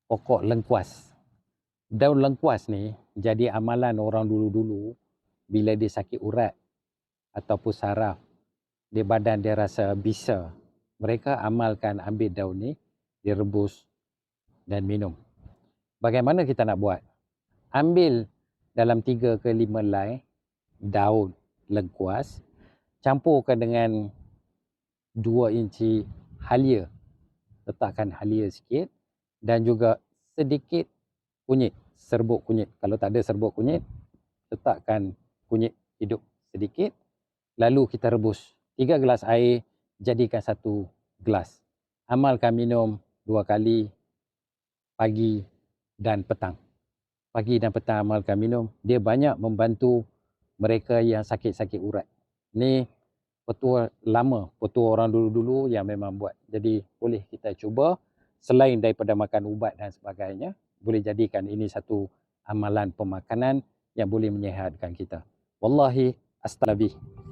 pokok lengkuas. Daun lengkuas ni jadi amalan orang dulu-dulu bila dia sakit urat ataupun saraf, di badan dia rasa bisa. Mereka amalkan ambil daun ni, direbus dan minum. Bagaimana kita nak buat? Ambil dalam 3 ke 5 helai daun lengkuas, campurkan dengan 2 inci halia. Letakkan halia sikit dan juga sedikit kunyit, serbuk kunyit. Kalau tak ada serbuk kunyit, letakkan kunyit hidup sedikit. Lalu kita rebus. 3 gelas air, jadikan 1 gelas. Amalkan minum 2 kali, pagi dan petang. Pagi dan petang amalkan minum. Dia banyak membantu mereka yang sakit-sakit urat. Ni petua lama, petua orang dulu-dulu yang memang buat. Jadi boleh kita cuba, selain daripada makan ubat dan sebagainya, boleh jadikan ini satu amalan pemakanan yang boleh menyihatkan kita. Wallahi astagfirullah.